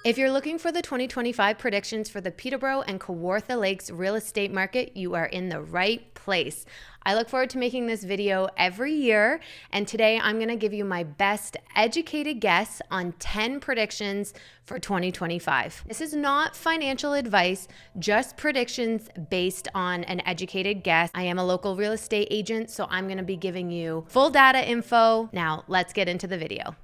If you're looking for the 2025 predictions for the Peterborough and Kawartha Lakes real estate market, you are in the right place. I look forward to making this video every year, and today I'm going to give you my best educated guess on 10 predictions for 2025. This is not financial advice, just predictions based on an educated guess. I am a local real estate agent, so I'm going to be giving you full data info. Now, let's get into the video.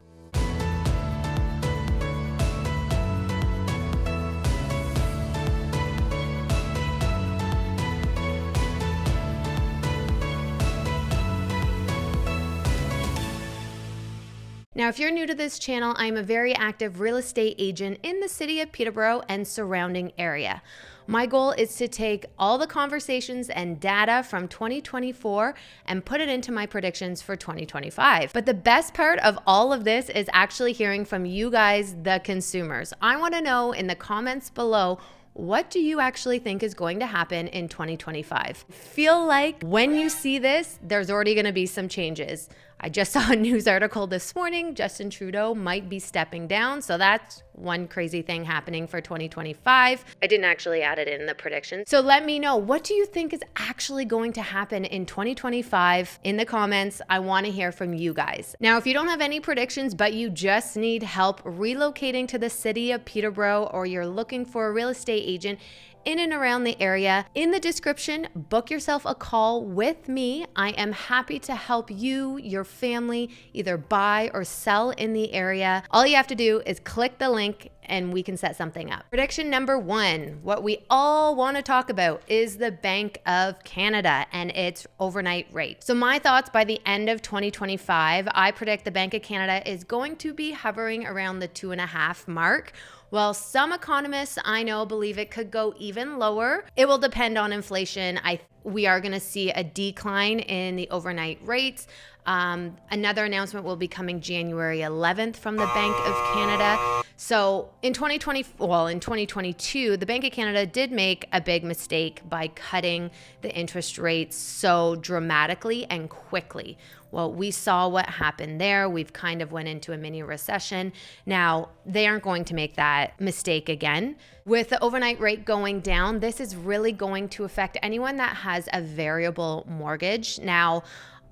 Now, if you're new to this channel, I'm a very active real estate agent in the city of Peterborough and surrounding area. My goal is to take all the conversations and data from 2024 and put it into my predictions for 2025. But the best part of all of this is actually hearing from you guys, the consumers. I want to know in the comments below, what do you actually think is going to happen in 2025? Feel like when you see this, there's already going to be some changes. I just saw a news article this morning. Justin Trudeau might be stepping down. So that's one crazy thing happening for 2025. I didn't actually add it in the prediction. So let me know, what do you think is actually going to happen in 2025 in the comments? I want to hear from you guys. Now, if you don't have any predictions, but you just need help relocating to the city of Peterborough, or you're looking for a real estate agent in and around the area, in the description, book yourself a call with me. I am happy to help you, your family, either buy or sell in the area. All you have to do is click the link and we can set something up. Prediction number 1, what we all want to talk about is the Bank of Canada and its overnight rate. So my thoughts, by the end of 2025, I predict the Bank of Canada is going to be hovering around the 2.5 mark. Well, some economists I know believe it could go even lower. It will depend on inflation. We are going to see a decline in the overnight rates. Another announcement will be coming January 11th from the Bank of Canada. So in 2022, the Bank of Canada did make a big mistake by cutting the interest rates so dramatically and quickly. Well, we saw what happened there. We've kind of went into a mini recession. Now, they aren't going to make that mistake again. With the overnight rate going down, this is really going to affect anyone that has a variable mortgage. Now,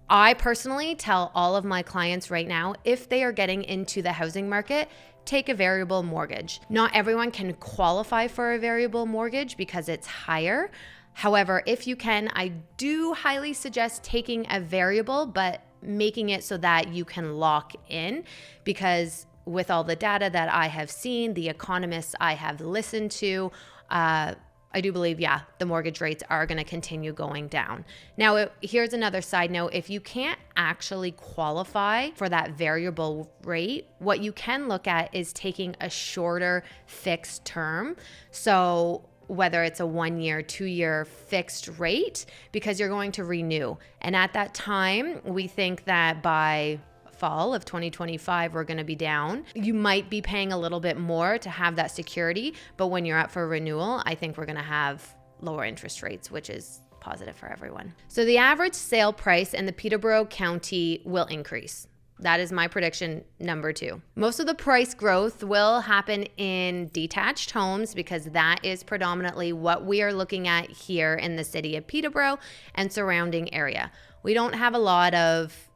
I personally tell all of my clients right now, if they are getting into the housing market, take a variable mortgage. Not everyone can qualify for a variable mortgage because it's higher. However, if you can, I do highly suggest taking a variable, but making it so that you can lock in, because with all the data that I have seen, the economists I have listened to, I do believe, the mortgage rates are going to continue going down. Now, here's another side note. If you can't actually qualify for that variable rate, what you can look at is taking a shorter fixed term. So whether it's a 1-year, 2-year fixed rate, because you're going to renew. And at that time, we think that by fall of 2025, we're going to be down. You might be paying a little bit more to have that security, but when you're up for renewal, I think we're going to have lower interest rates, which is positive for everyone. So the average sale price in the Peterborough County will increase. That is my prediction number 2. Most of the price growth will happen in detached homes, because that is predominantly what we are looking at here in the city of Peterborough and surrounding area. We don't have a lot of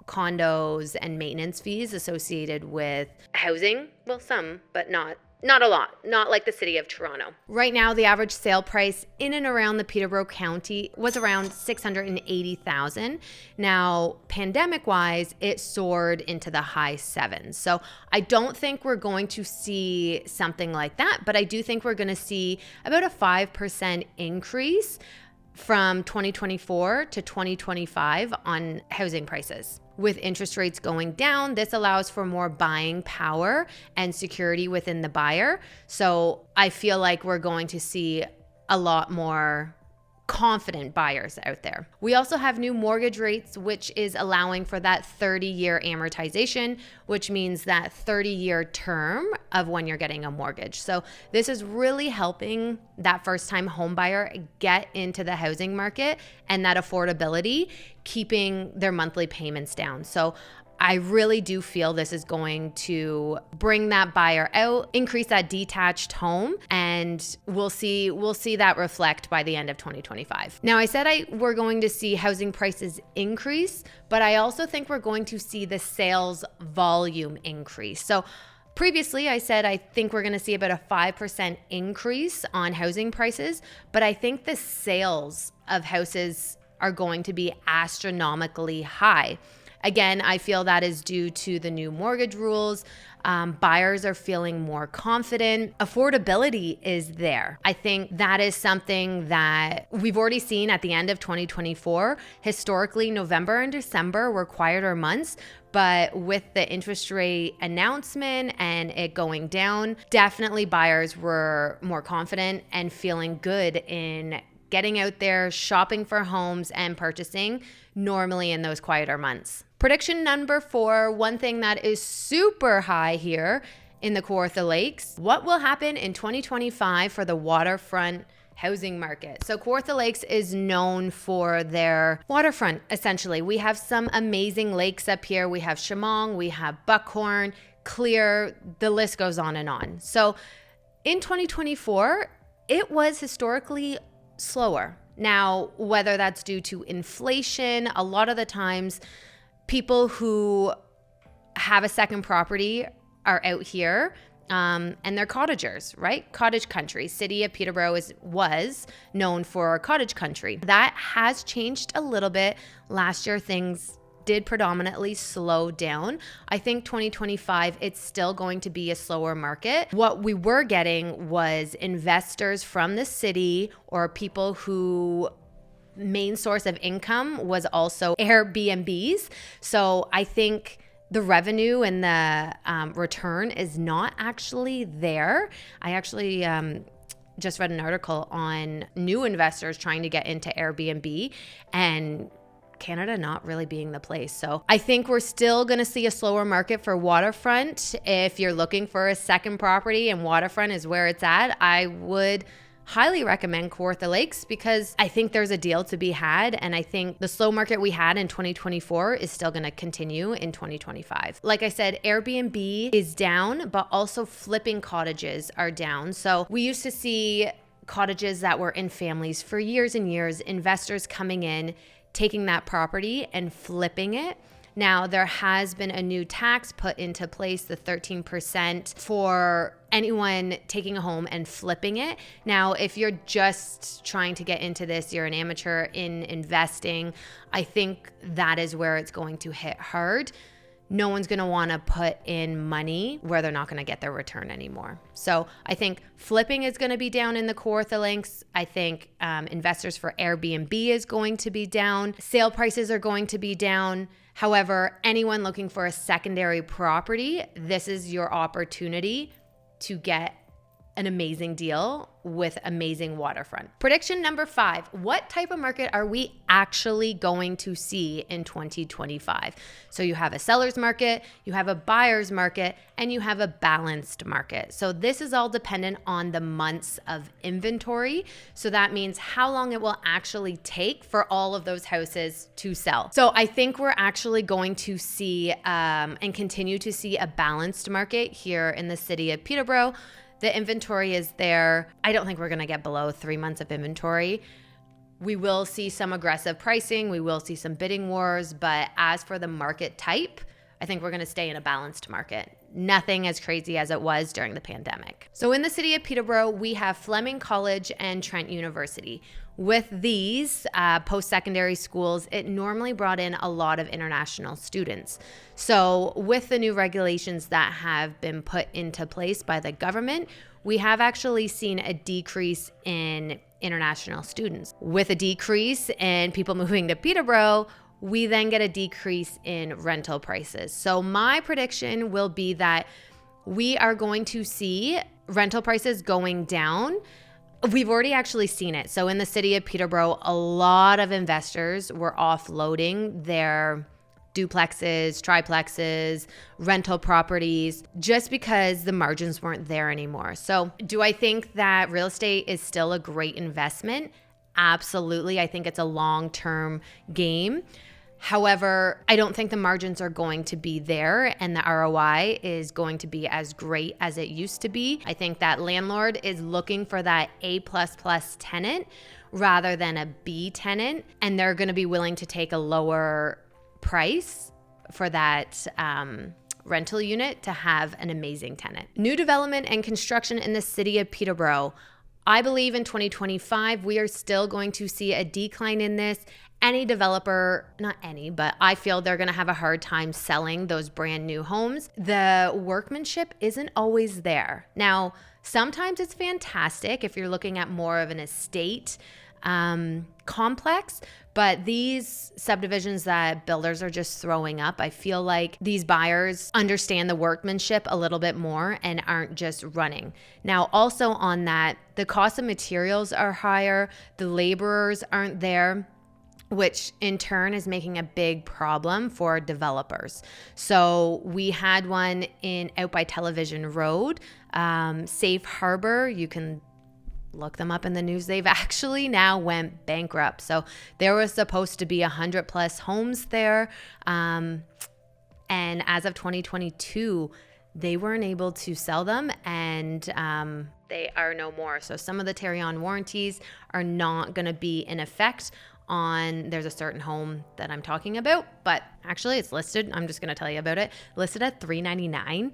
condos and maintenance fees associated with housing. Well, some, but not a lot, not like the city of Toronto. Right now, the average sale price in and around the Peterborough County was around $680,000. Now, pandemic-wise, it soared into the high 7s. So I don't think we're going to see something like that, but I do think we're going to see about a 5% increase from 2024 to 2025 on housing prices. With interest rates going down, this allows for more buying power and security within the buyer. So I feel like we're going to see a lot more confident buyers out there. We also have new mortgage rates, which is allowing for that 30-year amortization, which means that 30-year term of when you're getting a mortgage. So this is really helping that first-time home buyer get into the housing market and that affordability, keeping their monthly payments down. So I really do feel this is going to bring that buyer out, increase that detached home, and we'll see that reflect by the end of 2025. Now, I said we're going to see housing prices increase, but I also think we're going to see the sales volume increase. So previously, I said I think we're going to see about a 5% increase on housing prices, but I think the sales of houses are going to be astronomically high. Again, I feel that is due to the new mortgage rules. Buyers are feeling more confident. Affordability is there. I think that is something that we've already seen at the end of 2024. Historically, November and December were quieter months, but with the interest rate announcement and it going down, definitely buyers were more confident and feeling good in getting out there, shopping for homes and purchasing normally in those quieter months. Prediction number 4, one thing that is super high here in the Kawartha Lakes. What will happen in 2025 for the waterfront housing market? So Kawartha Lakes is known for their waterfront, essentially. We have some amazing lakes up here. We have Shamong, we have Buckhorn, Clear, the list goes on and on. So in 2024, it was historically slower. Now, whether that's due to inflation, a lot of the times people who have a second property are out here and they're cottagers, right? Cottage country. City of Peterborough was known for cottage country. That has changed a little bit. Last year, things did predominantly slow down. I think 2025, it's still going to be a slower market. What we were getting was investors from the city or people who main source of income was also Airbnbs. So I think the revenue and the return is not actually there. I actually just read an article on new investors trying to get into Airbnb and Canada not really being the place. So I think we're still going to see a slower market for waterfront. If you're looking for a second property and waterfront is where it's at, I would highly recommend Kawartha Lakes because I think there's a deal to be had. And I think the slow market we had in 2024 is still going to continue in 2025. Like I said, Airbnb is down, but also flipping cottages are down. So we used to see cottages that were in families for years and years, investors coming in, taking that property and flipping it. Now, there has been a new tax put into place, the 13% for anyone taking a home and flipping it. Now, if you're just trying to get into this, you're an amateur in investing, I think that is where it's going to hit hard. No one's going to want to put in money where they're not going to get their return anymore. So I think flipping is going to be down in the Kawartha Lakes. I think investors for Airbnb is going to be down. Sale prices are going to be down. However, anyone looking for a secondary property, this is your opportunity to get an amazing deal with amazing waterfront. Prediction number 5, what type of market are we actually going to see in 2025? So you have a seller's market, you have a buyer's market, and you have a balanced market. So this is all dependent on the months of inventory. So that means how long it will actually take for all of those houses to sell. So I think we're actually going to see and continue to see a balanced market here in the city of Peterborough. The inventory is there. I don't think we're going to get below 3 months of inventory. We will see some aggressive pricing. We will see some bidding wars. But as for the market type, I think we're going to stay in a balanced market. Nothing as crazy as it was during the pandemic. So in the city of Peterborough, we have Fleming College and Trent University. With these post-secondary schools, it normally brought in a lot of international students. So with the new regulations that have been put into place by the government, we have actually seen a decrease in international students. With a decrease in people moving to Peterborough, we then get a decrease in rental prices. So my prediction will be that we are going to see rental prices going down. We've already actually seen it. So in the city of Peterborough, a lot of investors were offloading their duplexes, triplexes, rental properties, just because the margins weren't there anymore. So do I think that real estate is still a great investment? Absolutely. I think it's a long-term game. However, I don't think the margins are going to be there and the ROI is going to be as great as it used to be. I think that landlord is looking for that A++ tenant rather than a B tenant, and they're going to be willing to take a lower price for that rental unit to have an amazing tenant. New development and construction in the city of Peterborough. I believe in 2025, we are still going to see a decline in this. Any developer, not any, but I feel they're going to have a hard time selling those brand new homes. The workmanship isn't always there. Now, sometimes it's fantastic if you're looking at more of an estate complex, but these subdivisions that builders are just throwing up, I feel like these buyers understand the workmanship a little bit more and aren't just running. Now, also on that, the cost of materials are higher, the laborers aren't there, which in turn is making a big problem for developers. So we had one out by Television Road, Safe Harbor. You can look them up in the news. They've actually now went bankrupt. So there was supposed to be 100+ homes there. And as of 2022, they weren't able to sell them, and they are no more. So some of the carry-on warranties are not going to be in effect on, there's a certain home that I'm talking about, but actually it's listed, I'm just going to tell you about it, listed at $399.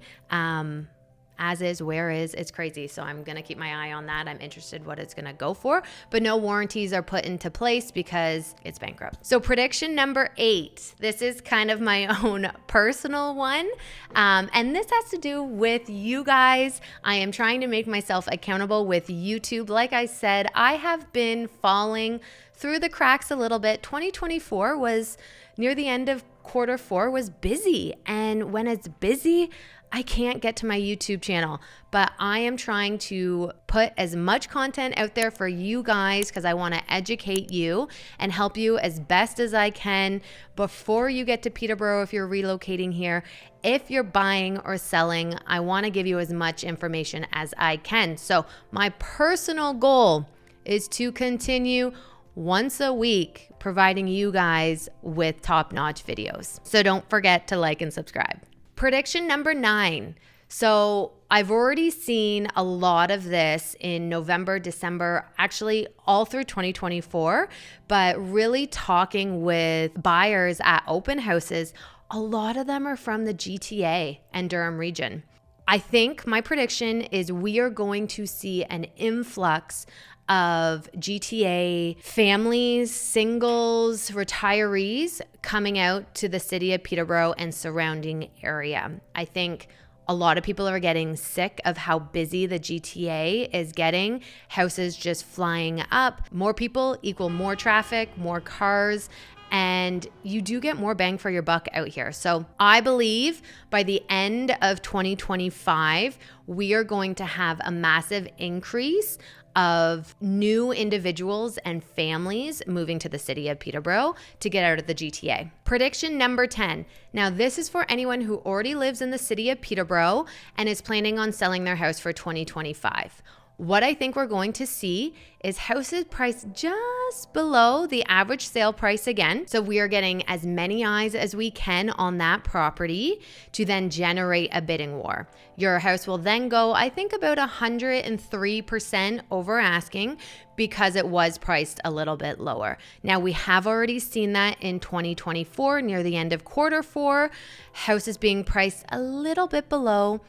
As is, where is, it's crazy. So I'm going to keep my eye on that. I'm interested what it's going to go for, but no warranties are put into place because it's bankrupt. So prediction number 8, this is kind of my own personal one. And this has to do with you guys. I am trying to make myself accountable with YouTube. Like I said, I have been falling through the cracks a little bit. 2024 was near the end of Q4 was busy. And when it's busy, I can't get to my YouTube channel, but I am trying to put as much content out there for you guys because I want to educate you and help you as best as I can before you get to Peterborough if you're relocating here. If you're buying or selling, I want to give you as much information as I can. So my personal goal is to continue once a week providing you guys with top-notch videos. So don't forget to like and subscribe. Prediction number 9. So I've already seen a lot of this in November, December, actually all through 2024, but really talking with buyers at open houses, a lot of them are from the GTA and Durham region. I think my prediction is we are going to see an influx of GTA families, singles, retirees coming out to the city of Peterborough and surrounding area. I think a lot of people are getting sick of how busy the GTA is getting. Houses just flying up. More people equal more traffic, more cars, and you do get more bang for your buck out here. So I believe by the end of 2025, we are going to have a massive increase of new individuals and families moving to the city of Peterborough to get out of the GTA. Prediction number 10. Now, this is for anyone who already lives in the city of Peterborough and is planning on selling their house for 2025. What I think we're going to see is houses priced just below the average sale price again. So we are getting as many eyes as we can on that property to then generate a bidding war. Your house will then go, I think, about 103% over asking because it was priced a little bit lower. Now, we have already seen that in 2024, near the end of Q4, houses being priced a little bit below.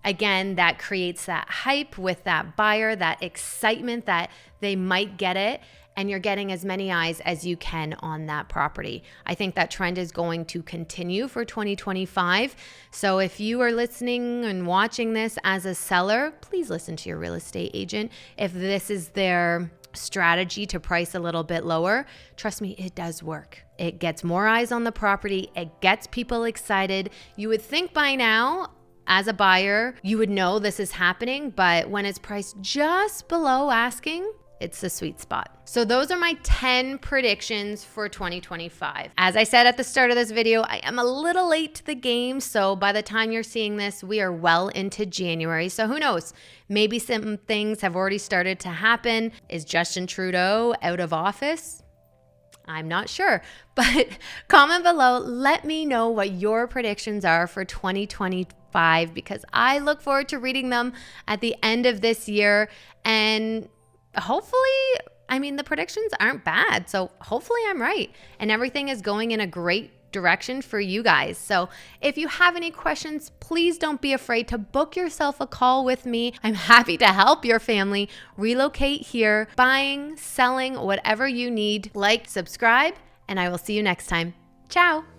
Again, that creates that hype with that buyer, that excitement that they might get it, and you're getting as many eyes as you can on that property. I think that trend is going to continue for 2025. So if you are listening and watching this as a seller, please listen to your real estate agent. If this is their strategy to price a little bit lower, trust me, it does work. It gets more eyes on the property. It gets people excited. You would think by now, as a buyer, you would know this is happening, but when it's priced just below asking, it's the sweet spot. So those are my 10 predictions for 2025. As I said at the start of this video, I am a little late to the game. So by the time you're seeing this, we are well into January. So who knows? Maybe some things have already started to happen. Is Justin Trudeau out of office? I'm not sure, but comment below. Let me know what your predictions are for 2025 because I look forward to reading them at the end of this year. And hopefully, the predictions aren't bad. So hopefully I'm right and everything is going in a great direction for you guys. So if you have any questions, please don't be afraid to book yourself a call with me. I'm happy to help your family relocate here, buying, selling, whatever you need. Like, subscribe, and I will see you next time. Ciao.